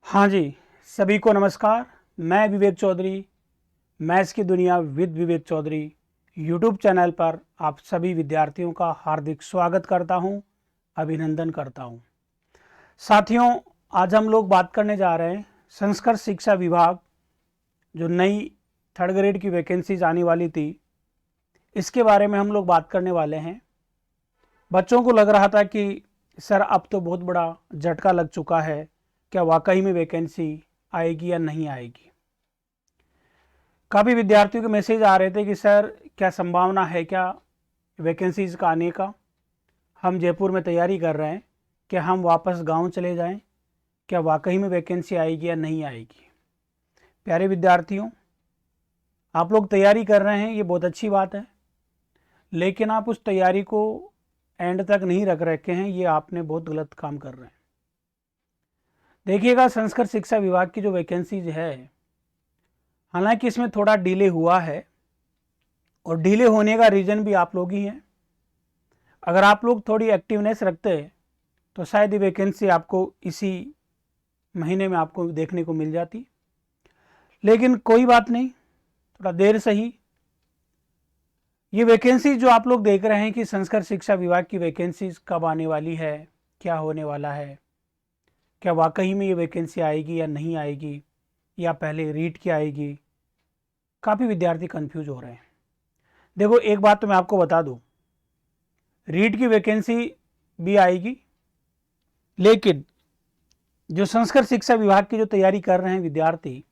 हाँ जी, सभी को नमस्कार। मैं विवेक चौधरी, मैथ्स की दुनिया with Vivek Chaudhary YouTube channel पर आप सभी विद्यार्थियों का हार्दिक स्वागत करता हूं, अभिनंदन करता हूं। साथियों, आज हम लोग बात करने जा रहे हैं संस्कृत शिक्षा विभाग जो नई थर्ड ग्रेड की वैकेंसीज आने वाली थी, इसके बारे में हम लोग बात करने वाले हैं। बच्चों को लग रहा था कि सर अब तो बहुत बड़ा झटका लग चुका है, क्या वाकई में वैकेंसी आएगी या नहीं आएगी। काफ़ी विद्यार्थियों के मैसेज आ रहे थे कि सर क्या संभावना है क्या वैकेंसीज का आने का, हम जयपुर में तैयारी कर रहे हैं, क्या हम वापस गांव चले जाएं, क्या वाकई में वैकेंसी आएगी या नहीं आएगी। प्यारे विद्यार्थियों, आप लोग तैयारी कर रहे हैं, ये बहुत अच्छी बात है, लेकिन आप उस तैयारी को एंड तक नहीं रख रखे हैं, ये आपने बहुत गलत काम कर रहे हैं। देखिएगा, संस्कृत शिक्षा विभाग की जो वैकेंसीज है, हालांकि इसमें थोड़ा डिले हुआ है और डिले होने का रीज़न भी आप लोग ही हैं। अगर आप लोग थोड़ी एक्टिवनेस रखते हैं तो शायद ये वैकेंसी आपको इसी महीने में आपको देखने को मिल जाती, लेकिन कोई बात नहीं, थोड़ा देर सही। ये वैकेंसी जो आप लोग देख रहे हैं कि संस्कृत शिक्षा विभाग की वैकेंसीज कब आने वाली है, क्या होने वाला है, क्या वाकई में ये वैकेंसी आएगी या नहीं आएगी, या पहले रीट की आएगी, काफ़ी विद्यार्थी कंफ्यूज हो रहे हैं। देखो, एक बात तो मैं आपको बता दूं, रीट की वैकेंसी भी आएगी, लेकिन जो संस्कृत शिक्षा विभाग की जो तैयारी कर रहे हैं विद्यार्थी,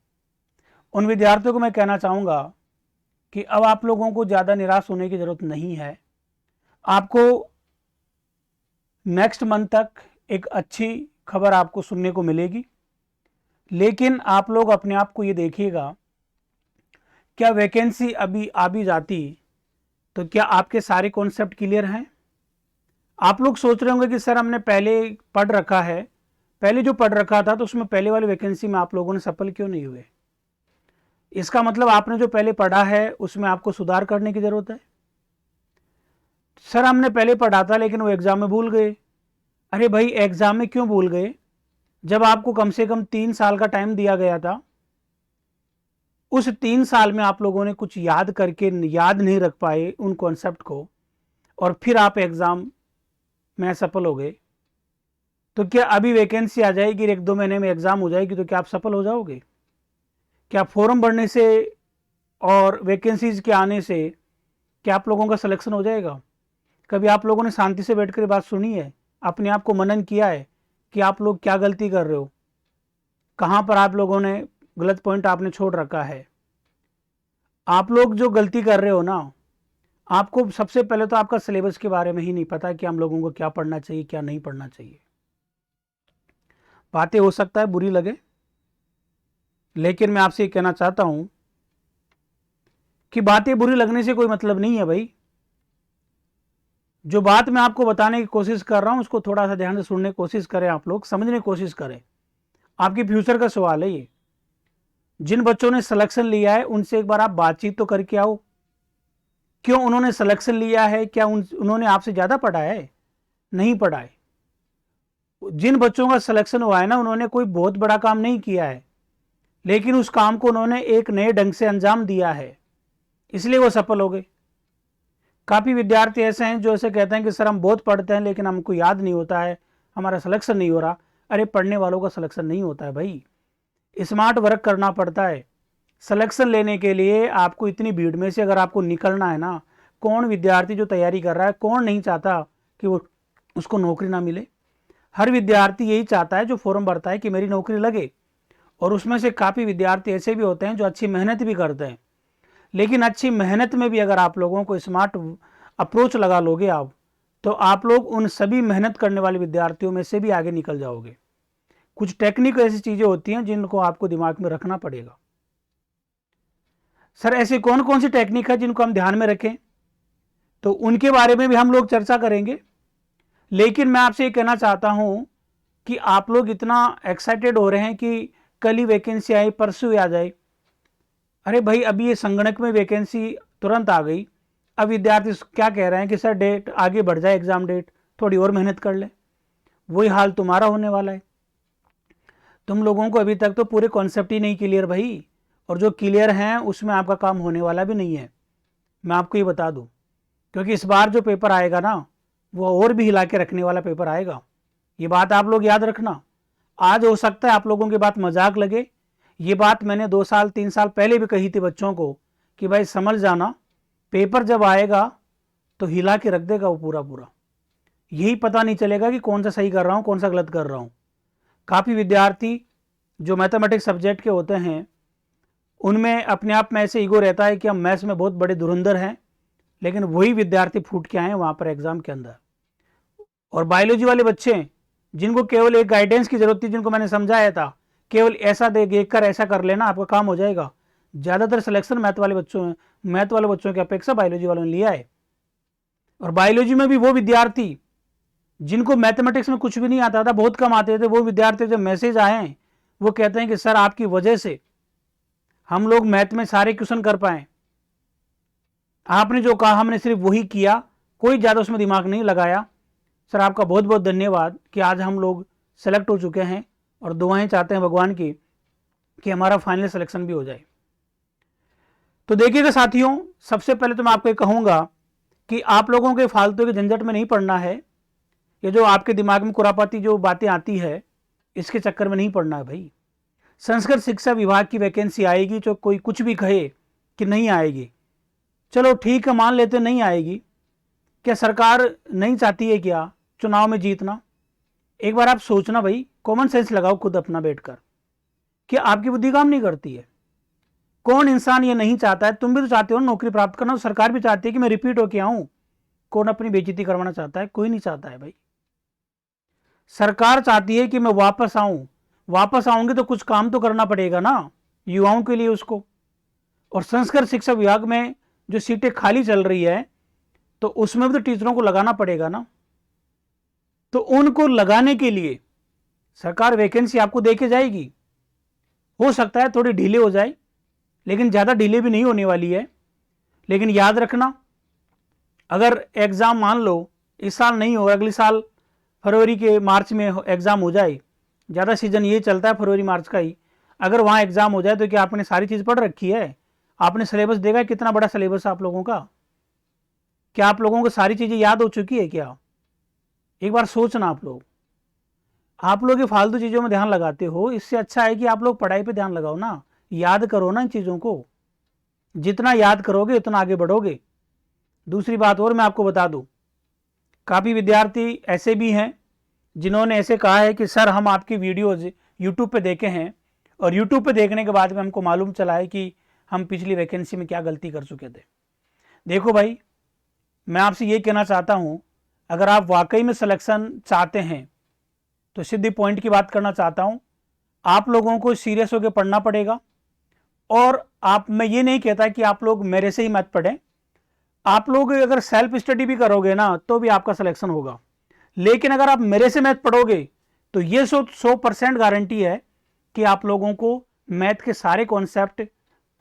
उन विद्यार्थियों को मैं कहना चाहूँगा कि अब आप लोगों को ज़्यादा निराश होने की ज़रूरत नहीं है। आपको नेक्स्ट मंथ तक एक अच्छी खबर आपको सुनने को मिलेगी, लेकिन आप लोग अपने आप को ये देखिएगा, क्या वैकेंसी अभी आ भी जाती तो क्या आपके सारे कॉन्सेप्ट क्लियर हैं। आप लोग सोच रहे होंगे कि सर हमने पहले पढ़ रखा है, पहले जो पढ़ रखा था तो उसमें पहले वाली वैकेंसी में आप लोगों ने सफल क्यों नहीं हुए। इसका मतलब आपने जो पहले पढ़ा है उसमें आपको सुधार करने की जरूरत है। सर हमने पहले पढ़ा था लेकिन वो एग्जाम में भूल गए। अरे भाई, एग्जाम में क्यों भूल गए जब आपको कम से कम 3 साल का टाइम दिया गया था। उस 3 साल में आप लोगों ने कुछ याद करके याद नहीं रख पाए उन कॉन्सेप्ट को, और फिर आप एग्जाम में सफल हो गए। तो क्या अभी वैकेंसी आ जाएगी, 1-2 महीने में एग्जाम हो जाएगी, तो क्या आप सफल हो जाओगे। क्या फॉर्म भरने से और वैकेंसीज के आने से क्या आप लोगों का सिलेक्शन हो जाएगा। कभी आप लोगों ने शांति से बैठकर बात सुनी है, अपने आप को मनन किया है कि आप लोग क्या गलती कर रहे हो, कहाँ पर आप लोगों ने गलत पॉइंट आपने छोड़ रखा है। आप लोग जो गलती कर रहे हो ना, आपको सबसे पहले तो आपका सिलेबस के बारे में ही नहीं पता कि हम लोगों को क्या पढ़ना चाहिए क्या नहीं पढ़ना चाहिए। बातें हो सकता है बुरी लगे, लेकिन मैं आपसे ये कहना चाहता हूं कि बातें बुरी लगने से कोई मतलब नहीं है भाई। जो बात मैं आपको बताने की कोशिश कर रहा हूं उसको थोड़ा सा ध्यान से सुनने की कोशिश करें, आप लोग समझने की कोशिश करें। आपकी फ्यूचर का सवाल है ये। जिन बच्चों ने सिलेक्शन लिया है उनसे एक बार आप बातचीत तो करके आओ। क्यों उन्होंने सिलेक्शन लिया है, क्या उन्होंने आपसे ज्यादा पढ़ा है, नहीं पढ़ा है। जिन बच्चों का सिलेक्शन हुआ है ना, उन्होंने कोई बहुत बड़ा काम नहीं किया है, लेकिन उस काम को उन्होंने एक नए ढंग से अंजाम दिया है, इसलिए वो सफल हो गए। काफ़ी विद्यार्थी ऐसे हैं जो ऐसे कहते हैं कि सर हम बहुत पढ़ते हैं लेकिन हमको याद नहीं होता है, हमारा सिलेक्शन नहीं हो रहा। अरे, पढ़ने वालों का सिलेक्शन नहीं होता है भाई, स्मार्ट वर्क करना पड़ता है। सिलेक्शन लेने के लिए आपको इतनी भीड़ में से अगर आपको निकलना है ना, कौन विद्यार्थी जो तैयारी कर रहा है, कौन नहीं चाहता कि वो उसको नौकरी ना मिले। हर विद्यार्थी यही चाहता है जो फॉर्म भरता है कि मेरी नौकरी लगे। और उसमें से काफ़ी विद्यार्थी ऐसे भी होते हैं जो अच्छी मेहनत भी करते हैं, लेकिन अच्छी मेहनत में भी अगर आप लोगों को स्मार्ट अप्रोच लगा लोगे आप, तो आप लोग उन सभी मेहनत करने वाले विद्यार्थियों में से भी आगे निकल जाओगे। कुछ टेक्निक ऐसी चीज़ें होती हैं जिनको आपको दिमाग में रखना पड़ेगा। सर ऐसे कौन कौन सी टेक्निक है जिनको हम ध्यान में रखें, तो उनके बारे में भी हम लोग चर्चा करेंगे। लेकिन मैं आपसे ये कहना चाहता हूं कि आप लोग इतना एक्साइटेड हो रहे हैं कि कल ही वैकेंसी आई, परसों आ जाए। अरे भाई, अभी ये संगणक में वैकेंसी तुरंत आ गई, अब विद्यार्थी क्या कह रहे हैं कि सर डेट आगे बढ़ जाए, एग्जाम डेट, थोड़ी और मेहनत कर ले। वही हाल तुम्हारा होने वाला है। तुम लोगों को अभी तक तो पूरे कॉन्सेप्ट ही नहीं क्लियर भाई, और जो क्लियर हैं उसमें आपका काम होने वाला भी नहीं है, मैं आपको ये बता दूं। क्योंकि इस बार जो पेपर आएगा ना वो और भी हिला के रखने वाला पेपर आएगा, ये बात आप लोग याद रखना। आज हो सकता है आप लोगों की बात मजाक लगे, ये बात मैंने 2 साल 3 साल पहले भी कही थी बच्चों को कि भाई समझ जाना, पेपर जब आएगा तो हिला के रख देगा वो पूरा पूरा, यही पता नहीं चलेगा कि कौन सा सही कर रहा हूँ कौन सा गलत कर रहा हूँ। काफ़ी विद्यार्थी जो मैथमेटिक्स सब्जेक्ट के होते हैं उनमें अपने आप में ऐसे ईगो रहता है कि हम मैथ्स में बहुत बड़े धुरंधर हैं, लेकिन वही विद्यार्थी फूट के आए हैं वहाँ पर एग्ज़ाम के अंदर। और बायोलॉजी वाले बच्चे जिनको केवल एक गाइडेंस की जरूरत थी, जिनको मैंने समझाया था केवल ऐसा देख कर ऐसा कर लेना आपका काम हो जाएगा, ज़्यादातर सिलेक्शन मैथ वाले बच्चों की अपेक्षा बायोलॉजी वालों ने लिया है। और बायोलॉजी में भी वो विद्यार्थी जिनको मैथमेटिक्स में कुछ भी नहीं आता था, बहुत कम आते थे, वो विद्यार्थी जब मैसेज आए वो कहते हैं कि सर आपकी वजह से हम लोग मैथ में सारे क्वेश्चन कर पाए, आपने जो कहा हमने सिर्फ वही किया, कोई ज़्यादा उसमें दिमाग नहीं लगाया। सर आपका बहुत बहुत धन्यवाद कि आज हम लोग सेलेक्ट हो चुके हैं, और दुआएं चाहते हैं भगवान की कि हमारा फाइनल सिलेक्शन भी हो जाए। तो देखिएगा साथियों, सबसे पहले तो मैं आपको कहूँगा कि आप लोगों के फालतू के झंझट में नहीं पड़ना है, ये जो आपके दिमाग में खुरापाती जो बातें आती है इसके चक्कर में नहीं पड़ना है भाई। संस्कृत शिक्षा विभाग की वैकेंसी आएगी, जो कोई कुछ भी कहे कि नहीं आएगी, चलो ठीक है मान लेते नहीं आएगी, क्या सरकार नहीं चाहती है क्या चुनाव में जीतना? एक बार आप सोचना भाई, कॉमन सेंस लगाओ खुद अपना बैठकर, क्या आपकी बुद्धि काम नहीं करती है? कौन इंसान ये नहीं चाहता है? तुम भी तो चाहते हो नौकरी प्राप्त करना, सरकार भी चाहती है कि मैं रिपीट होके आऊं। कौन अपनी बेइज्जती करवाना चाहता है? कोई नहीं चाहता है भाई। सरकार चाहती है कि मैं वापस आऊं, वापस आऊंगे तो कुछ काम तो करना पड़ेगा ना युवाओं के लिए उसको। और संस्कृत शिक्षा विभाग में जो सीटें खाली चल रही है तो उसमें भी तो टीचरों को लगाना पड़ेगा ना, तो उनको लगाने के लिए सरकार वैकेंसी आपको देके जाएगी। हो सकता है थोड़ी ढीले हो जाए, लेकिन ज़्यादा ढीले भी नहीं होने वाली है। लेकिन याद रखना, अगर एग्ज़ाम मान लो इस साल नहीं हो, अगले साल फरवरी के मार्च में एग्ज़ाम हो जाए, ज़्यादा सीजन ये चलता है फरवरी मार्च का ही, अगर वहाँ एग्ज़ाम हो जाए तो क्या आपने सारी चीज़ पढ़ रखी है? आपने सिलेबस देखा, कितना बड़ा सिलेबस है आप लोगों का? क्या आप लोगों को सारी चीज़ें याद हो चुकी है क्या? एक बार सोचना आप लोग ये फालतू चीज़ों में ध्यान लगाते हो, इससे अच्छा है कि आप लोग पढ़ाई पे ध्यान लगाओ ना, याद करो ना इन चीज़ों को। जितना याद करोगे उतना आगे बढ़ोगे। दूसरी बात और मैं आपको बता दूं, काफ़ी विद्यार्थी ऐसे भी हैं जिन्होंने ऐसे कहा है कि सर हम आपकी वीडियोज़ यूट्यूब पे देखे हैं, और यूट्यूब पे देखने के बाद में हमको मालूम चला है कि हम पिछली वैकेंसी में क्या गलती कर चुके थे। देखो भाई, मैं आपसे ये कहना चाहता हूँ, अगर आप वाकई में सिलेक्शन चाहते हैं तो सीधी पॉइंट की बात करना चाहता हूँ, आप लोगों को सीरियस होकर पढ़ना पड़ेगा। और मैं ये नहीं कहता कि आप लोग मेरे से ही मत पढ़ें, आप लोग अगर सेल्फ स्टडी भी करोगे ना तो भी आपका सिलेक्शन होगा। लेकिन अगर आप मेरे से मैथ पढ़ोगे तो ये 100% गारंटी है कि आप लोगों को मैथ के सारे कॉन्सेप्ट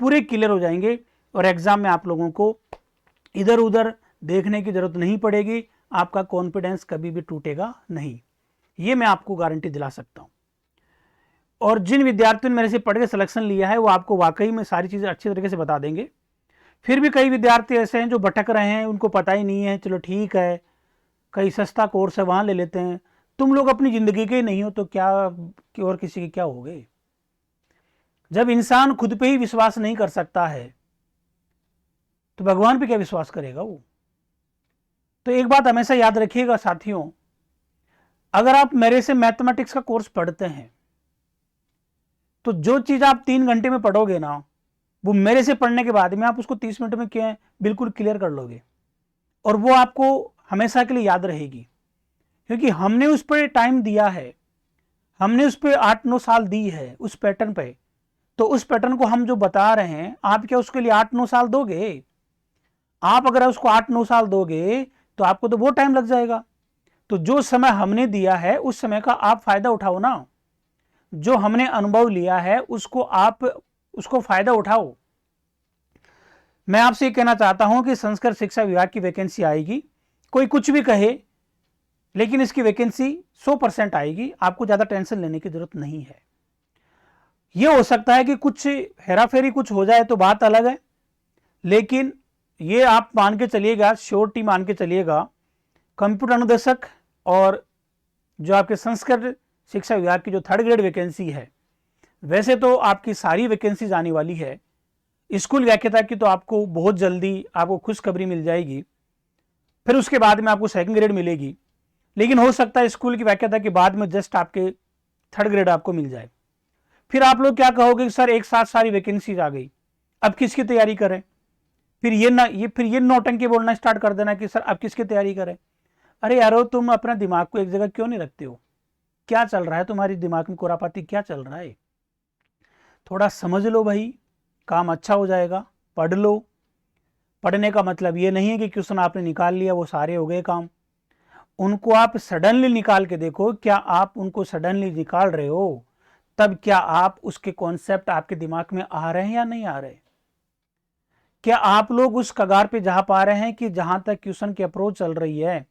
पूरे क्लियर हो जाएंगे, और एग्जाम में आप लोगों को इधर उधर देखने की जरूरत नहीं पड़ेगी, आपका कॉन्फिडेंस कभी भी टूटेगा नहीं, ये मैं आपको गारंटी दिला सकता हूं। और जिन विद्यार्थियों ने मेरे से पढ़ के सिलेक्शन लिया है वो आपको वाकई में सारी चीज़ें अच्छी तरीके से बता देंगे। फिर भी कई विद्यार्थी ऐसे हैं जो भटक रहे हैं, उनको पता ही नहीं है, चलो ठीक है कहीं सस्ता कोर्स है वहाँ ले लेते हैं। तुम लोग अपनी ज़िंदगी के नहीं हो तो क्या और किसी के क्या हो गए? जब इंसान खुद पे ही विश्वास नहीं कर सकता है तो भगवान पे क्या विश्वास करेगा वो? तो एक बात हमेशा याद रखिएगा साथियों, अगर आप मेरे से मैथमेटिक्स का कोर्स पढ़ते हैं तो जो चीज़ आप 3 घंटे में पढ़ोगे ना, वो मेरे से पढ़ने के बाद में आप उसको 30 मिनट में क्या बिल्कुल क्लियर कर लोगे, और वो आपको हमेशा के लिए याद रहेगी, क्योंकि हमने उस पर टाइम दिया है, हमने उस पर 8-9 साल दी है उस पैटर्न पे। तो उस पैटर्न को हम जो बता रहे हैं, आप क्या उसके लिए 8-9 साल दोगे? आप अगर उसको 8-9 साल दोगे तो आपको तो वो टाइम लग जाएगा। तो जो समय हमने दिया है उस समय का आप फायदा उठाओ ना, जो हमने अनुभव लिया है उसको फायदा उठाओ। मैं आपसे ये कहना चाहता हूं कि संस्कृत शिक्षा विभाग की वैकेंसी आएगी, कोई कुछ भी कहे, लेकिन इसकी वैकेंसी 100% आएगी, आपको ज़्यादा टेंशन लेने की जरूरत नहीं है। ये हो सकता है कि कुछ हेरा फेरी कुछ हो जाए तो बात अलग है, लेकिन ये आप मान के चलिएगा, श्योरिटी मान के चलिएगा, कंप्यूटर अनुदेशक और जो आपके संस्कृत शिक्षा विभाग की जो 3rd ग्रेड वैकेंसी है, वैसे तो आपकी सारी वैकेंसीज आने वाली है। स्कूल व्याख्याता की तो आपको बहुत जल्दी आपको खुशखबरी मिल जाएगी, फिर उसके बाद में आपको 2nd ग्रेड मिलेगी, लेकिन हो सकता है स्कूल की व्याख्याता के बाद में जस्ट आपके 3rd ग्रेड आपको मिल जाए। फिर आप लोग क्या कहोगे कि सर एक साथ सारी वैकेंसीज आ गई, अब किसकी तैयारी करें? फिर ये नौटंकी बोलना स्टार्ट कर देना कि सर अब किसकी तैयारी करें। अरे यारो, तुम अपना दिमाग को एक जगह क्यों नहीं रखते हो? क्या चल रहा है तुम्हारी दिमाग में, कोरापाती क्या चल रहा है? थोड़ा समझ लो भाई, काम अच्छा हो जाएगा। पढ़ लो। पढ़ने का मतलब ये नहीं है कि क्वेश्चन आपने निकाल लिया वो सारे हो गए काम। उनको आप सडनली निकाल के देखो, क्या आप उनको सडनली निकाल रहे हो, तब क्या आप उसके कॉन्सेप्ट आपके दिमाग में आ रहे हैं या नहीं आ रहे? क्या आप लोग उस कगार पे जा पा रहे हैं कि जहां तक क्वेश्चन की अप्रोच चल रही है,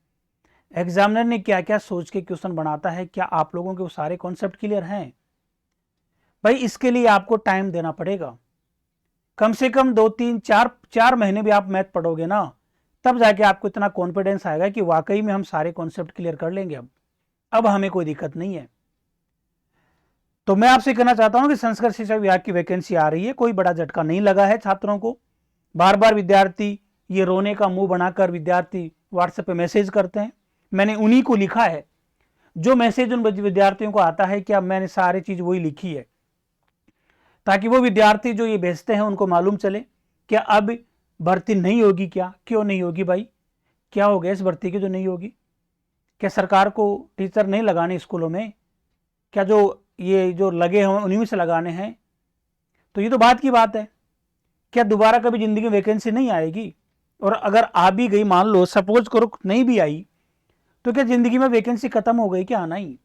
एग्जामिनर ने क्या क्या सोच के क्वेश्चन बनाता है, क्या आप लोगों के वो सारे कॉन्सेप्ट क्लियर हैं? भाई इसके लिए आपको टाइम देना पड़ेगा, कम से कम 2 3 4 महीने भी आप मैथ पढ़ोगे ना, तब जाके आपको इतना कॉन्फिडेंस आएगा कि वाकई में हम सारे कॉन्सेप्ट क्लियर कर लेंगे। अब हमें कोई दिक्कत नहीं है। तो मैं आपसे कहना चाहता हूं कि संस्कृत शिक्षा विभाग की वैकेंसी आ रही है, कोई बड़ा झटका नहीं लगा है छात्रों को। बार बार विद्यार्थी ये रोने का मुंह बनाकर विद्यार्थी व्हाट्सएप पे मैसेज करते हैं, मैंने उन्हीं को लिखा है। जो मैसेज उन विद्यार्थियों को आता है, क्या मैंने सारी चीज वही लिखी है, ताकि वो विद्यार्थी जो ये भेजते हैं उनको मालूम चले क्या अब भर्ती नहीं होगी। क्या क्यों नहीं होगी भाई? क्या हो गया इस भर्ती की जो नहीं होगी? क्या सरकार को टीचर नहीं लगाने स्कूलों में? क्या जो लगे हैं उन्हीं में से लगाने हैं? तो ये तो बात की बात है। क्या दोबारा कभी जिंदगी में वैकेंसी नहीं आएगी? और अगर आ भी गई, मान लो सपोज करो नहीं भी आई, तो क्या जिंदगी में वैकेंसी खत्म हो गई? क्या आना ही?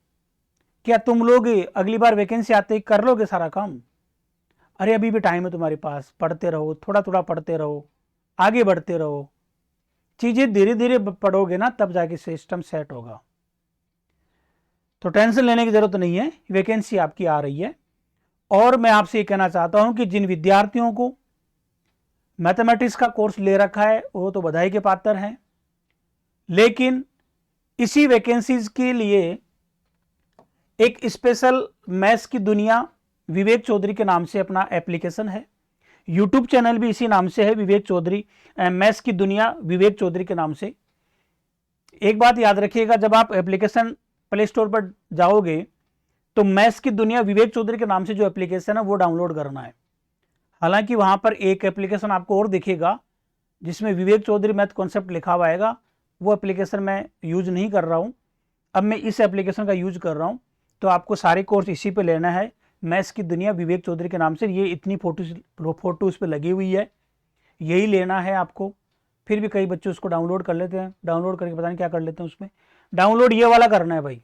क्या तुम लोग अगली बार वैकेंसी आते ही कर लोगे सारा काम? अरे अभी भी टाइम है तुम्हारे पास, पढ़ते रहो, थोड़ा थोड़ा पढ़ते रहो, आगे बढ़ते रहो। चीजें धीरे धीरे पढ़ोगे ना, तब जाके सिस्टम सेट होगा। तो टेंशन लेने की जरूरत नहीं है, वैकेंसी आपकी आ रही है। और मैं आपसे ये कहना चाहता हूं कि जिन विद्यार्थियों को मैथमेटिक्स का कोर्स ले रखा है वो तो बधाई के पात्र हैं, लेकिन इसी वैकेंसीज के लिए एक स्पेशल मैथ्स की दुनिया विवेक चौधरी के नाम से अपना एप्लीकेशन है। यूट्यूब चैनल भी इसी नाम से है, विवेक चौधरी, मैथ्स की दुनिया विवेक चौधरी के नाम से। एक बात याद रखिएगा, जब आप एप्लीकेशन प्ले स्टोर पर जाओगे तो मैथ्स की दुनिया विवेक चौधरी के नाम से जो एप्लीकेशन है वो डाउनलोड करना है। हालांकि वहां पर एक एप्लीकेशन आपको और दिखेगा जिसमें विवेक चौधरी मैथ कॉन्सेप्ट लिखा हुआ आएगा, वो एप्लीकेशन मैं यूज नहीं कर रहा हूं, अब मैं इस एप्लीकेशन का यूज कर रहा हूं। तो आपको सारे कोर्स इसी पे लेना है, मैथ्स की दुनिया विवेक चौधरी के नाम से। ये इतनी फोटो उस पर लगी हुई है, यही लेना है आपको। फिर भी कई बच्चे उसको डाउनलोड कर लेते हैं, डाउनलोड करके पता नहीं क्या कर लेते हैं उसमें। डाउनलोड ये वाला करना है भाई,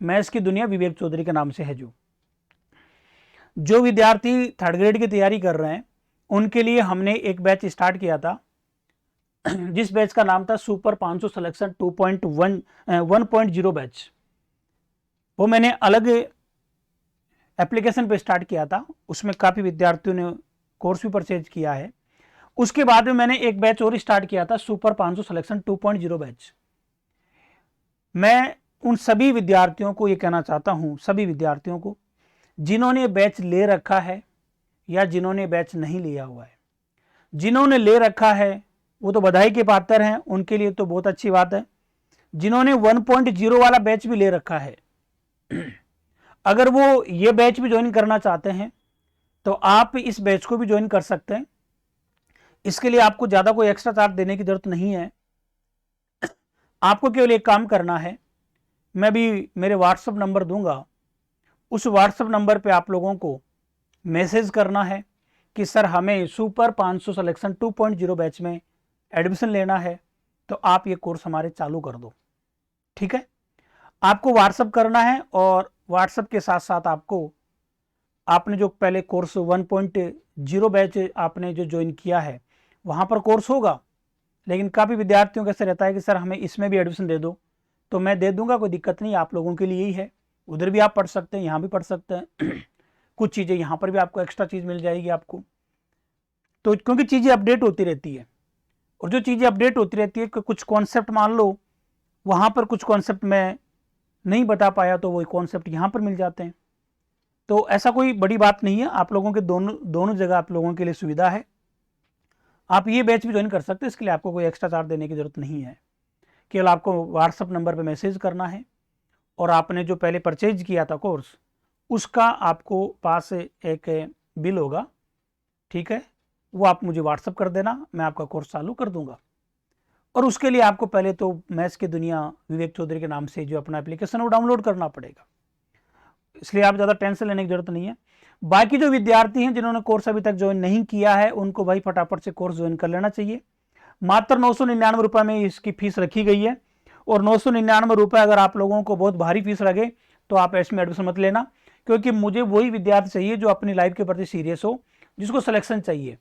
मैथ्स की दुनिया विवेक चौधरी के नाम से है। जो विद्यार्थी 3rd ग्रेड की तैयारी कर रहे हैं उनके लिए हमने एक बैच स्टार्ट किया था, जिस बैच का नाम था सुपर 500 सिलेक्शन 1.0 बैच। वो मैंने अलग एप्लीकेशन पे स्टार्ट किया था, उसमें काफ़ी विद्यार्थियों ने कोर्स भी परचेज किया है। उसके बाद में मैंने एक बैच और स्टार्ट किया था, सुपर 500 सिलेक्शन 2.0 बैच। मैं उन सभी विद्यार्थियों को ये कहना चाहता हूं, सभी विद्यार्थियों को जिन्होंने बैच ले रखा है या जिन्होंने बैच नहीं लिया हुआ है, जिन्होंने ले रखा है वो तो बधाई के पात्र हैं, उनके लिए तो बहुत अच्छी बात है। जिन्होंने 1.0 वाला बैच भी ले रखा है, अगर वो ये बैच भी ज्वाइन करना चाहते हैं तो आप इस बैच को भी ज्वाइन कर सकते हैं। इसके लिए आपको ज़्यादा कोई एक्स्ट्रा चार्ज देने की जरूरत नहीं है। आपको केवल एक काम करना है, मैं भी मेरे व्हाट्सएप नंबर दूंगा, उस व्हाट्सएप नंबर पे आप लोगों को मैसेज करना है कि सर हमें सुपर 500 सिलेक्शन 2.0 बैच में एडमिशन लेना है, तो आप ये कोर्स हमारे चालू कर दो। ठीक है, आपको व्हाट्सएप करना है, और व्हाट्सएप के साथ साथ आपने जो पहले कोर्स 1.0 बैच आपने जो ज्वाइन किया है वहाँ पर कोर्स होगा, लेकिन काफ़ी विद्यार्थियों का ऐसा रहता है कि सर हमें इसमें भी एडमिशन दे दो, तो मैं दे दूंगा, कोई दिक्कत नहीं, आप लोगों के लिए ही है। उधर भी आप पढ़ सकते हैं, यहाँ भी पढ़ सकते हैं। कुछ चीज़ें यहाँ पर भी आपको एक्स्ट्रा चीज़ मिल जाएगी आपको। तो क्योंकि चीज़ें अपडेट होती रहती है, और जो चीज़ें अपडेट होती रहती है, कुछ कॉन्सेप्ट मान लो वहाँ पर कुछ कॉन्सेप्ट मैं नहीं बता पाया तो वही कॉन्सेप्ट यहाँ पर मिल जाते हैं। तो ऐसा कोई बड़ी बात नहीं है, आप लोगों के दोनों जगह आप लोगों के लिए सुविधा है। आप ये बैच भी ज्वाइन कर सकते हैं, इसके लिए आपको कोई एक्स्ट्रा चार्ज देने की जरूरत नहीं है। केवल आपको व्हाट्सअप नंबर पर मैसेज करना है, और आपने जो पहले परचेज किया था कोर्स, उसका आपको पास एक बिल होगा, ठीक है, वो आप मुझे व्हाट्सअप कर देना, मैं आपका कोर्स चालू कर दूंगा। और उसके लिए आपको पहले तो मैथ्स की दुनिया विवेक चौधरी के नाम से जो अपना एप्लीकेशन है वो डाउनलोड करना पड़ेगा, इसलिए आप ज़्यादा टेंशन लेने की जरूरत नहीं है। बाकी जो विद्यार्थी हैं जिन्होंने कोर्स अभी तक ज्वाइन नहीं किया है, उनको भाई फटाफट से कोर्स ज्वाइन कर लेना चाहिए। मात्र 999 रुपये में इसकी फीस रखी गई है, और 999 रुपये अगर आप लोगों को बहुत भारी फीस लगे तो आप इसमें एडमिशन मत लेना, क्योंकि मुझे वही विद्यार्थी चाहिए जो अपनी लाइफ के प्रति सीरियस हो, जिसको सिलेक्शन चाहिए।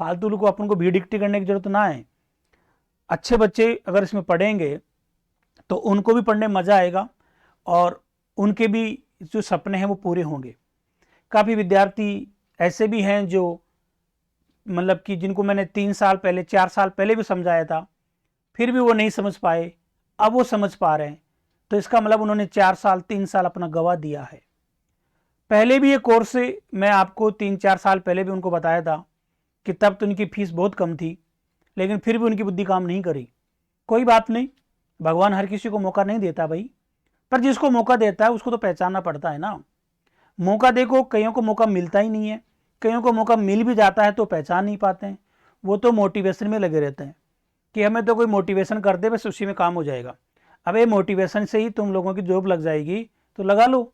फालतू को अपन को भीड़ इकट्ठी करने की जरूरत ना है। अच्छे बच्चे अगर इसमें पढ़ेंगे तो उनको भी पढ़ने में मज़ा आएगा, और उनके भी जो सपने हैं वो पूरे होंगे। काफ़ी विद्यार्थी ऐसे भी हैं जो मतलब कि जिनको मैंने 3 साल पहले 4 साल पहले भी समझाया था, फिर भी वो नहीं समझ पाए, अब वो समझ पा रहे हैं। तो इसका मतलब उन्होंने 4 साल 3 साल अपना गवा दिया है। पहले भी ये कोर्स मैं आपको 3-4 साल पहले भी उनको बताया था कि तब तो उनकी फीस बहुत कम थी, लेकिन फिर भी उनकी बुद्धि काम नहीं करी। कोई बात नहीं, भगवान हर किसी को मौका नहीं देता भाई, पर जिसको मौका देता है उसको तो पहचानना पड़ता है ना। मौका देखो, कईयों को मौका मिलता ही नहीं है, कईयों को मौका मिल भी जाता है तो पहचान नहीं पाते हैं। वो तो मोटिवेशन में लगे रहते हैं कि हमें तो कोई मोटिवेशन कर दे, बस उसी में काम हो जाएगा। अब ये मोटिवेशन से ही तुम लोगों की जॉब लग जाएगी तो लगा लो,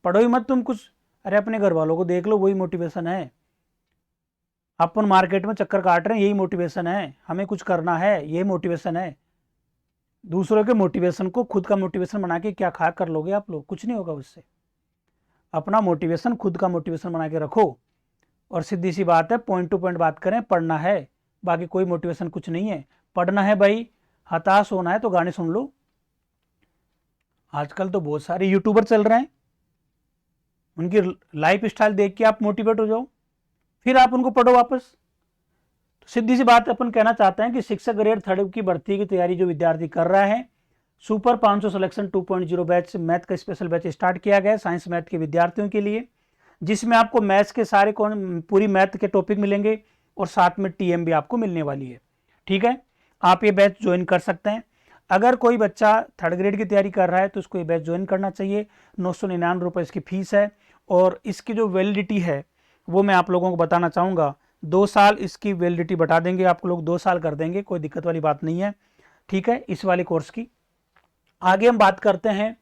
पढ़ो ही मत तुम कुछ। अरे अपने घर वालों को देख लो, वही मोटिवेशन है। अपन मार्केट में चक्कर काट रहे हैं, यही मोटिवेशन है। हमें कुछ करना है, यही मोटिवेशन है। दूसरों के मोटिवेशन को खुद का मोटिवेशन बना के क्या खा कर लोगे आप लोग? कुछ नहीं होगा उससे। अपना मोटिवेशन खुद का मोटिवेशन बना के रखो, और सीधी सी बात है, पॉइंट टू पॉइंट बात करें, पढ़ना है, बाकी कोई मोटिवेशन कुछ नहीं है। पढ़ना है भाई, हताश होना है तो गाने सुन लो। आजकल तो बहुत सारे यूट्यूबर चल रहे हैं, उनकी लाइफ स्टाइल देख के आप मोटिवेट हो जाओ, फिर आप उनको पढ़ो वापस। तो सीधी सी बात अपन कहना चाहते हैं कि शिक्षक ग्रेड 3 की भर्ती की तैयारी जो विद्यार्थी कर रहा है, सुपर 500 सिलेक्शन 2.0 बैच, मैथ का स्पेशल बैच स्टार्ट किया गया है साइंस मैथ के विद्यार्थियों के लिए, जिसमें आपको मैथ्स के सारे पूरी मैथ के टॉपिक मिलेंगे, और साथ में टीएम भी आपको मिलने वाली है। ठीक है, आप ये बैच ज्वाइन कर सकते हैं। अगर कोई बच्चा 3rd ग्रेड की तैयारी कर रहा है तो उसको ये बैच ज्वाइन करना चाहिए। 999 रुपये इसकी फीस है, और इसकी जो वैलिडिटी है वो मैं आप लोगों को बताना चाहूँगा। 2 साल इसकी वैलिडिटी बता देंगे, आपको लोग 2 साल कर देंगे, कोई दिक्कत वाली बात नहीं है। ठीक है, इस वाले कोर्स की आगे हम बात करते हैं।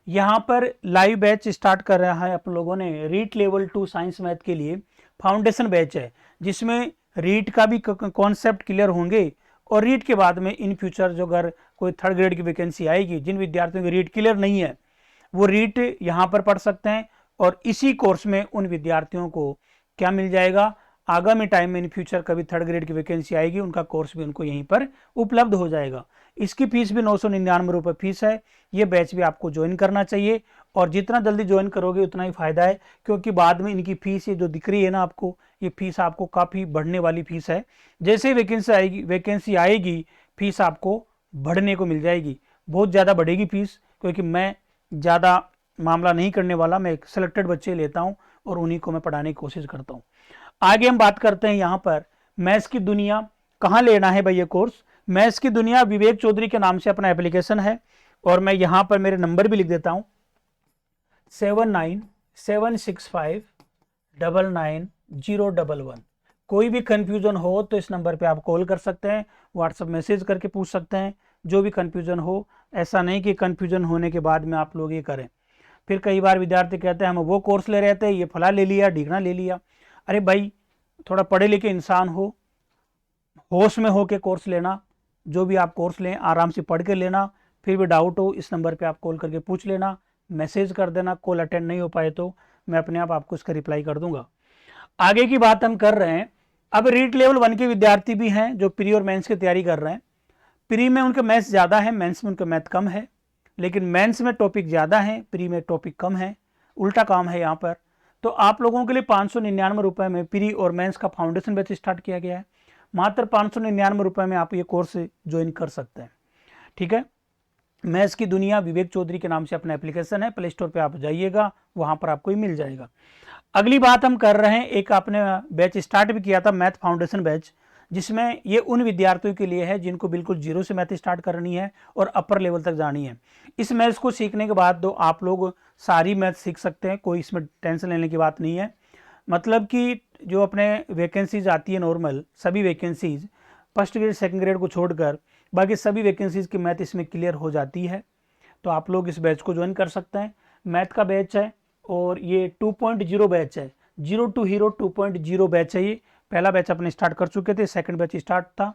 यहाँ पर लाइव बैच स्टार्ट कर रहा है अपन लोगों ने, रीट लेवल 2 साइंस मैथ के लिए फाउंडेशन बैच है, जिसमें रीट का भी कॉन्सेप्ट क्लियर होंगे, और रीट के बाद में इन फ्यूचर जो अगर कोई 3rd ग्रेड की वैकेंसी आएगी, जिन विद्यार्थियों की रीट क्लियर नहीं है वो रीट यहाँ पर पढ़ सकते हैं, और इसी कोर्स में उन विद्यार्थियों को क्या मिल जाएगा, आगामी टाइम में इन फ्यूचर कभी 3rd ग्रेड की वैकेंसी आएगी, उनका कोर्स भी उनको यहीं पर उपलब्ध हो जाएगा। इसकी फीस भी 999 रुपये फीस है। ये बैच भी आपको ज्वाइन करना चाहिए, और जितना जल्दी ज्वाइन करोगे उतना ही फायदा है, क्योंकि बाद में इनकी फीस ये जो दिख रही है ना आपको, ये फीस आपको काफ़ी बढ़ने वाली फीस है। जैसे ही वैकेंसी आएगी फीस आपको बढ़ने को मिल जाएगी, बहुत ज़्यादा बढ़ेगी फीस, क्योंकि मैं ज़्यादा मामला नहीं करने वाला, मैं सिलेक्टेड बच्चे लेता हूँ और उन्हीं को मैं पढ़ाने की कोशिश करता हूँ। आगे हम बात करते हैं यहाँ पर मैथ्स की दुनिया कहाँ लेना है भाई ये कोर्स। मैथ्स की दुनिया विवेक चौधरी के नाम से अपना एप्लीकेशन है, और मैं यहाँ पर मेरे नंबर भी लिख देता हूँ, 7976599011। कोई भी कन्फ्यूजन हो तो इस नंबर पे आप कॉल कर सकते हैं, व्हाट्सएप मैसेज करके पूछ सकते हैं जो भी कन्फ्यूजन हो। ऐसा नहीं कि कन्फ्यूजन होने के बाद में आप लोग ये करें। फिर कई बार विद्यार्थी कहते हैं हम वो कोर्स ले रहे थे, ये फला ले लिया, ढीकना ले लिया। अरे भाई, थोड़ा पढ़े लिखे इंसान हो, होश में हो के कोर्स लेना। जो भी आप कोर्स लें आराम से पढ़ के लेना। फिर भी डाउट हो इस नंबर पे आप कॉल करके पूछ लेना, मैसेज कर देना। कॉल अटेंड नहीं हो पाए तो मैं अपने आप आपको इसका रिप्लाई कर दूंगा। आगे की बात हम कर रहे हैं। अब रीट लेवल 1 के विद्यार्थी भी हैं जो प्री और मेंस की तैयारी कर रहे हैं। प्री में उनके मैथ्स ज़्यादा है, मेंस में उनका मैथ कम है, लेकिन मेंस में टॉपिक ज़्यादा है, प्री में टॉपिक कम है, उल्टा काम है यहाँ पर। तो तो आप लोगों के लिए 599 रुपये में प्री और मेंस का फाउंडेशन बैच स्टार्ट किया गया है। मात्र 599 रुपये में आप ये कोर्स ज्वाइन कर सकते हैं। ठीक है, मैथ्स की दुनिया विवेक चौधरी के नाम से अपना एप्लीकेशन है, प्ले स्टोर पे आप जाइएगा, वहाँ पर आपको ही मिल जाएगा। अगली बात हम कर रहे हैं, एक आपने बैच स्टार्ट भी किया था मैथ फाउंडेशन बैच, जिसमें ये उन विद्यार्थियों के लिए है जिनको बिल्कुल जीरो से मैथ स्टार्ट करनी है और अपर लेवल तक जानी है। इस मैथ्स को सीखने के बाद तो आप लोग सारी मैथ सीख सकते हैं, कोई इसमें टेंशन लेने की बात नहीं है। मतलब कि जो अपने वैकेंसीज आती है नॉर्मल, सभी vacancies first grade second grade को छोड़कर बाकी सभी वैकेंसीज की मैथ इसमें क्लियर हो जाती है। तो आप लोग इस बैच को ज्वाइन कर सकते हैं। मैथ का बैच है और ये 2.0 बैच है, 0 to हीरो 2.0 बैच है। ये पहला बैच अपने स्टार्ट कर चुके थे, सेकंड बैच स्टार्ट था,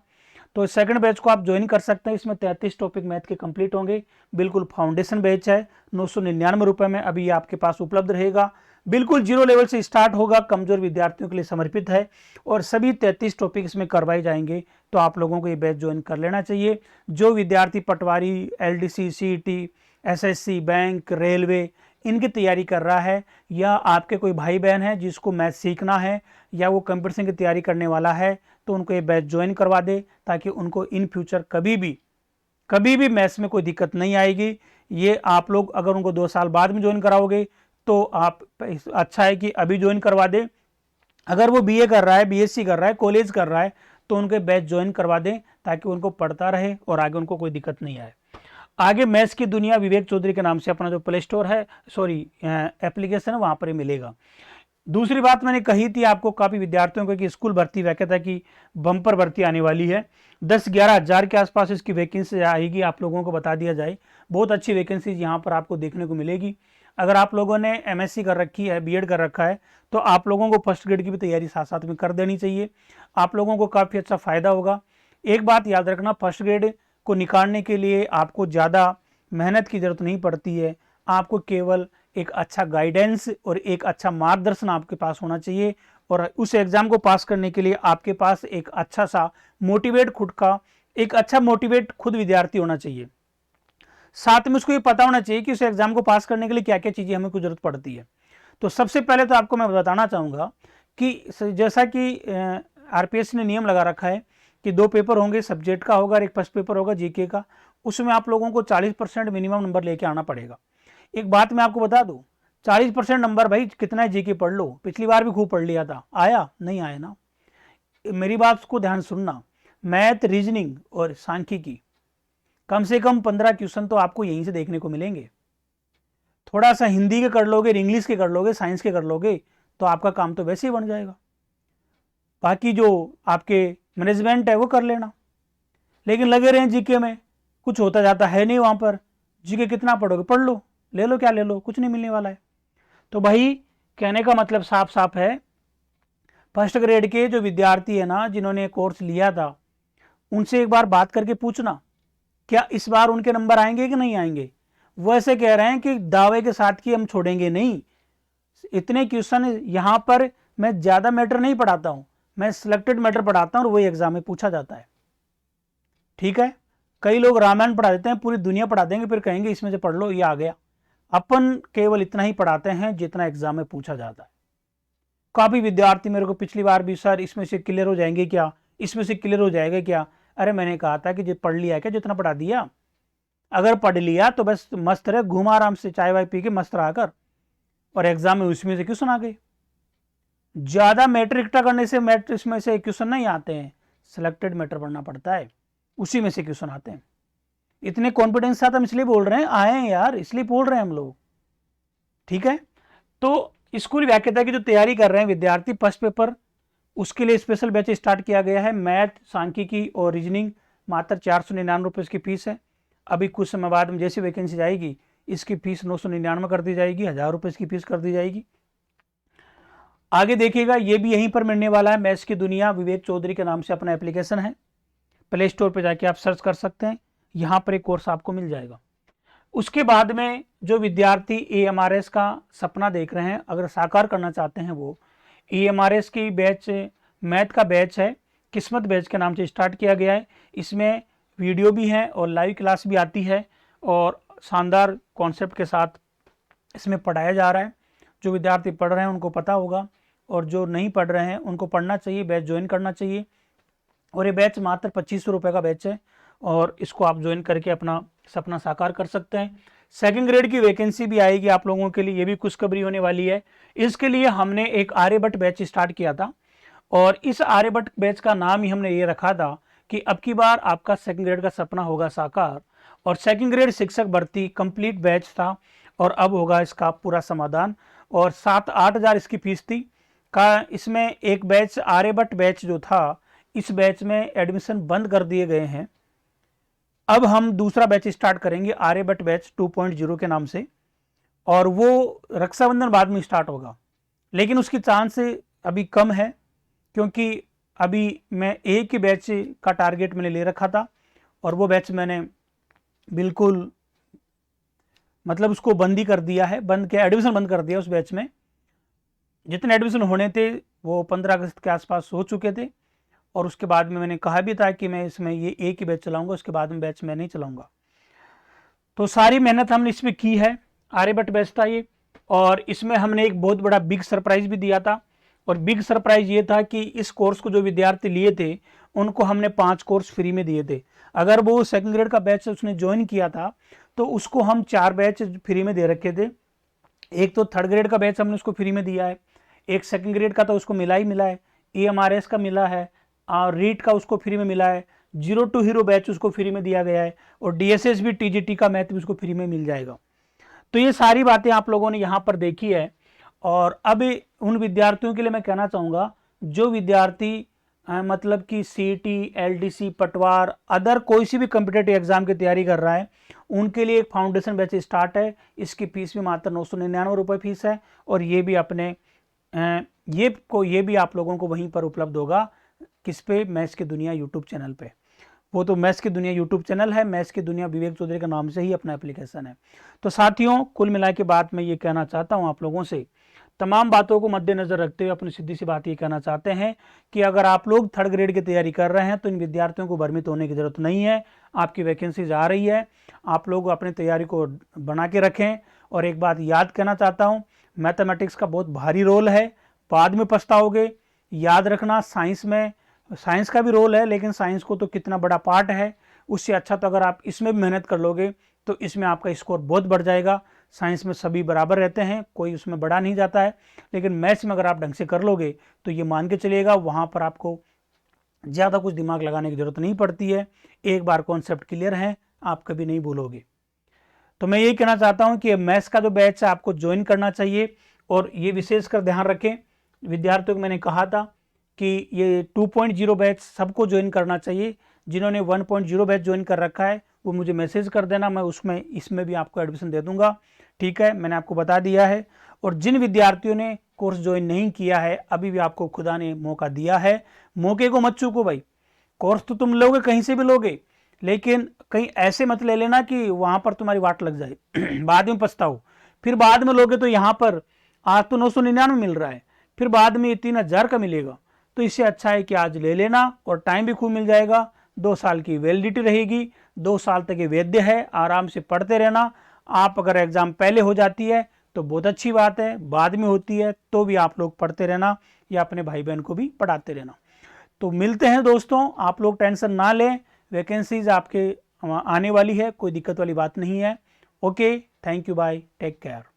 तो सेकंड बैच को आप ज्वाइन कर सकते हैं। इसमें 33 टॉपिक मैथ के कंप्लीट होंगे। बिल्कुल फाउंडेशन बैच है, 999 रुपये में अभी आपके पास उपलब्ध रहेगा। बिल्कुल जीरो लेवल से स्टार्ट होगा, कमजोर विद्यार्थियों के लिए समर्पित है और सभी 33 टॉपिक इसमें करवाए जाएंगे। तो आप लोगों को ये बैच ज्वाइन कर लेना चाहिए। जो विद्यार्थी पटवारी, LDC, CET, SSC, bank, railway इनकी तैयारी कर रहा है, या आपके कोई भाई बहन है जिसको मैथ सीखना है या वो कंपटीशन की तैयारी करने वाला है, तो उनको ये बैच ज्वाइन करवा दे, ताकि उनको इन फ्यूचर कभी भी मैथ्स में कोई दिक्कत नहीं आएगी। ये आप लोग अगर उनको 2 साल बाद में ज्वाइन कराओगे तो आप अच्छा है कि अभी ज्वाइन करवा दे। अगर वो BA कर रहा है, BSc कर रहा है, कॉलेज कर रहा है, तो उनके बैच ज्वाइन करवा दें, ताकि उनको पढ़ता रहे और आगे उनको कोई दिक्कत नहीं आए। आगे मैथ्स की दुनिया विवेक चौधरी के नाम से अपना जो प्ले स्टोर है, एप्लीकेशन है, वहाँ पर ही मिलेगा। दूसरी बात मैंने कही थी आपको काफ़ी विद्यार्थियों को कि स्कूल भर्ती वैकेंसी की बम्पर भर्ती आने वाली है। 10-11 हज़ार के आसपास इसकी वैकेंसी आएगी, आप लोगों को बता दिया जाए। बहुत अच्छी वैकेंसीज यहाँ पर आपको देखने को मिलेगी। अगर आप लोगों ने MSc कर रखी है, B.Ed कर रखा है, तो आप लोगों को फर्स्ट ग्रेड की भी तैयारी साथ साथ में कर देनी चाहिए। आप लोगों को काफ़ी अच्छा फ़ायदा होगा। एक बात याद रखना, फर्स्ट ग्रेड को निकालने के लिए आपको ज़्यादा मेहनत की ज़रूरत नहीं पड़ती है। आपको केवल एक अच्छा गाइडेंस और एक अच्छा मार्गदर्शन आपके पास होना चाहिए, और उस एग्ज़ाम को पास करने के लिए आपके पास एक अच्छा सा मोटिवेट खुद विद्यार्थी होना चाहिए। साथ में उसको ये पता होना चाहिए कि उस एग्ज़ाम को पास करने के लिए क्या क्या चीज़ें हमें कुछ ज़रूरत पड़ती है। तो सबसे पहले तो आपको मैं बताना चाहूँगा कि जैसा कि RPS ने नियम लगा रखा है कि 2 पेपर होंगे, सब्जेक्ट का होगा और एक फर्स्ट पेपर होगा GK का। उसमें आप लोगों को 40% मिनिमम नंबर लेके आना पड़ेगा। एक बात मैं आपको बता दूं, 40% नंबर भाई कितना GK पढ़ लो, पिछली बार भी खूब पढ़ लिया था, आया नहीं आया ना। मेरी बात को ध्यान सुनना, मैथ, रीजनिंग और सांख्यिकी कम से कम 15 क्वेश्चन तो आपको यहीं से देखने को मिलेंगे। थोड़ा सा हिंदी के कर लोगे, इंग्लिश के कर लोगे, साइंस के कर लोगे, तो आपका काम तो वैसे ही बन जाएगा। बाकी जो आपके मैनेजमेंट है वो कर लेना। लेकिन लगे रहें GK में, कुछ होता जाता है नहीं वहाँ पर। GK कितना पढ़ोगे, पढ़ लो, ले लो क्या ले लो, कुछ नहीं मिलने वाला है। तो भाई कहने का मतलब साफ साफ है, फर्स्ट ग्रेड के जो विद्यार्थी है ना, जिन्होंने कोर्स लिया था, उनसे एक बार बात करके पूछना क्या इस बार उनके नंबर आएंगे कि नहीं आएंगे। वो ऐसे कह रहे हैं कि दावे के साथ कि हम छोड़ेंगे नहीं। इतने क्वेश्चन यहाँ पर मैं ज़्यादा मैटर नहीं पढ़ाता हूँ, मैं सिलेक्टेड मैटर पढ़ाता हूँ और वही एग्जाम में पूछा जाता है। ठीक है, कई लोग रामायण पढ़ा देते हैं, पूरी दुनिया पढ़ा देंगे, फिर कहेंगे इसमें से पढ़ लो, ये आ गया। अपन केवल इतना ही पढ़ाते हैं जितना एग्जाम में पूछा जाता है। काफ़ी विद्यार्थी मेरे को पिछली बार भी, सर इसमें से क्लियर हो जाएंगे क्या, इसमें से क्लियर हो जाएगा क्या। अरे मैंने कहा था कि पढ़ लिया क्या, जितना पढ़ा दिया। अगर पढ़ लिया तो बस मस्त रहे, घूम आराम से, चाय वाय पी के मस्त रहा कर, और एग्जाम में उसमें से क्वेश्चन आ गए। ज़्यादा मैटर इकट्ठा करने से मैटर इसमें से क्वेश्चन नहीं आते हैं, सिलेक्टेड मैटर पढ़ना पड़ता है, उसी में से क्वेश्चन आते हैं। इतने कॉन्फिडेंस साथ हम इसलिए बोल रहे हैं, आए हैं यार, इसलिए बोल रहे हैं हम लोग। ठीक है, तो स्कूल व्याख्याता की जो तैयारी कर रहे हैं विद्यार्थी फर्स्ट पेपर, उसके लिए स्पेशल बैच स्टार्ट किया गया है। मैथ, सांख्यिकी और रीजनिंग मात्र 499 रुपये इसकी फीस है। अभी कुछ समय बाद में जैसी वैकेंसी जाएगी, इसकी फीस 999 कर दी जाएगी, 1000 रुपये इसकी फीस कर दी जाएगी। आगे देखिएगा, ये भी यहीं पर मिलने वाला है। मैथ्स की दुनिया विवेक चौधरी के नाम से अपना एप्लीकेशन है, प्ले स्टोर पर जाके आप सर्च कर सकते हैं, यहाँ पर एक कोर्स आपको मिल जाएगा। उसके बाद में जो विद्यार्थी AMRS का सपना देख रहे हैं, अगर साकार करना चाहते हैं, वो AMRS की बैच मैथ का बैच है, किस्मत बैच के नाम से स्टार्ट किया गया है। इसमें वीडियो भी है और लाइव क्लास भी आती है और शानदार कॉन्सेप्ट के साथ इसमें पढ़ाया जा रहा है। जो विद्यार्थी पढ़ रहे हैं उनको पता होगा, और जो नहीं पढ़ रहे हैं उनको पढ़ना चाहिए, बैच ज्वाइन करना चाहिए। और ये बैच मात्र 2500 रुपये का बैच है, और इसको आप ज्वाइन करके अपना सपना साकार कर सकते हैं। सेकंड ग्रेड की वैकेंसी भी आएगी आप लोगों के लिए, ये भी खुशखबरी होने वाली है। इसके लिए हमने एक आर्यभट्ट बैच स्टार्ट किया था, और इस आर्यभट्ट बैच का नाम ही हमने ये रखा था कि अब की बार आपका सेकंड ग्रेड का सपना होगा साकार। और सेकंड ग्रेड शिक्षक भर्ती कंप्लीट बैच था, और अब होगा इसका पूरा समाधान। और 7-8 हज़ार इसकी फीस थी का। इसमें एक बैच आर्यभट्ट बैच जो था, इस बैच में एडमिशन बंद कर दिए गए हैं। अब हम दूसरा बैच स्टार्ट करेंगे आर्यभट्ट बैच 2.0 के नाम से, और वो रक्षाबंधन बाद में स्टार्ट होगा, लेकिन उसकी चांस अभी कम है, क्योंकि अभी मैं एक ही बैच का टारगेट मैंने ले रखा था, और वो बैच मैंने बिल्कुल मतलब उसको बंद ही कर दिया है, बंद किया, एडमिशन बंद कर दिया। उस बैच में जितने एडमिशन होने थे वो 15 अगस्त के आसपास हो चुके थे, और उसके बाद में मैंने कहा भी था कि मैं इसमें ये एक ही बैच चलाऊंगा, उसके बाद में बैच मैं नहीं चलाऊंगा। तो सारी मेहनत हमने इसमें की है, आर्यभट्ट बैच था ये, और इसमें हमने एक बहुत बड़ा बिग सरप्राइज भी दिया था। और बिग सरप्राइज ये था कि इस कोर्स को जो विद्यार्थी लिए थे उनको हमने 5 कोर्स फ्री में दिए थे। अगर वो सेकंड ग्रेड का बैच उसने ज्वाइन किया था तो उसको हम 4 बैच फ्री में दे रखे थे। एक तो थर्ड ग्रेड का बैच हमने उसको फ्री में दिया है, एक सेकंड ग्रेड का तो उसको मिला ही मिला है, EMRS का मिला है, रीट का उसको फ्री में मिला है, 0 to हीरो बैच उसको फ्री में दिया गया है, और DSS भी TGT का मैथ भी उसको फ्री में मिल जाएगा। तो ये सारी बातें आप लोगों ने यहाँ पर देखी है। और अब उन विद्यार्थियों के लिए मैं कहना चाहूँगा जो विद्यार्थी मतलब कि CET, LDC, पटवार, अदर कोई सी भी कम्पिटेटिव एग्जाम की तैयारी कर रहा है, उनके लिए एक फाउंडेशन बैच स्टार्ट है। इसकी फीस भी मात्र 999 रुपये फीस है, और ये भी अपने ये भी आप लोगों को वहीं पर उपलब्ध होगा। किस पे? मैथ्स की दुनिया यूट्यूब चैनल पे। वो तो मैथ्स की दुनिया यूट्यूब चैनल है, मैथ्स की दुनिया विवेक चौधरी के नाम से ही अपना एप्लीकेशन है। तो साथियों, कुल मिला के बात मैं ये कहना चाहता हूँ आप लोगों से, तमाम बातों को मद्देनजर रखते हुए अपनी सीधी सी बात ये कहना चाहते हैं कि अगर आप लोग थर्ड ग्रेड की तैयारी कर रहे हैं तो इन विद्यार्थियों को भ्रमित होने की जरूरत नहीं है। आपकी वैकेंसीज आ रही है, आप लोग अपनी तैयारी को बना के रखें। और एक बात याद करना चाहता हूँ, मैथमेटिक्स का बहुत भारी रोल है, बाद में पछताओगे। याद रखना, साइंस का भी रोल है, लेकिन साइंस को तो कितना बड़ा पार्ट है, उससे अच्छा तो अगर आप इसमें भी मेहनत कर लोगे तो इसमें आपका स्कोर बहुत बढ़ जाएगा। साइंस में सभी बराबर रहते हैं, कोई उसमें बड़ा नहीं जाता है, लेकिन मैथ्स में अगर आप ढंग से कर लोगे तो ये मान के चलिएगा वहाँ पर आपको ज़्यादा कुछ दिमाग लगाने की ज़रूरत नहीं पड़ती है। एक बार कॉन्सेप्ट क्लियर है, आप कभी नहीं भूलोगे। तो मैं यही कहना चाहता हूँ कि मैथ्स का जो बैच है आपको ज्वाइन करना चाहिए। और ये विशेषकर ध्यान रखें, विद्यार्थियों को मैंने कहा था कि ये 2.0 बैच सबको ज्वाइन करना चाहिए। जिन्होंने 1.0 बैच ज्वाइन कर रखा है वो मुझे मैसेज कर देना, मैं इसमें भी आपको एडमिशन दे दूंगा। ठीक है, मैंने आपको बता दिया है। और जिन विद्यार्थियों ने कोर्स ज्वाइन नहीं किया है, अभी भी आपको खुदा ने मौका दिया है, मौके को मत चूको भाई। कोर्स तो तुम लोगे, कहीं से भी लोगे, लेकिन कहीं ऐसे मत ले लेना कि वहां पर तुम्हारी वाट लग जाए बाद में पछताओ। फिर बाद में लोगे तो यहाँ पर आज तो 999 मिल रहा है, फिर बाद में 3000 का मिलेगा। तो इससे अच्छा है कि आज ले लेना, और टाइम भी खूब मिल जाएगा। 2 साल की वैलिडिटी रहेगी, 2 साल तक ये वैध है, आराम से पढ़ते रहना। आप अगर एग्जाम पहले हो जाती है तो बहुत अच्छी बात है, बाद में होती है तो भी आप लोग पढ़ते रहना, या अपने भाई बहन को भी पढ़ाते रहना। तो मिलते हैं दोस्तों, आप लोग टेंशन ना लें, वैकेंसीज आपके आने वाली है, कोई दिक्कत वाली बात नहीं है। Okay, thank you, bye, take care.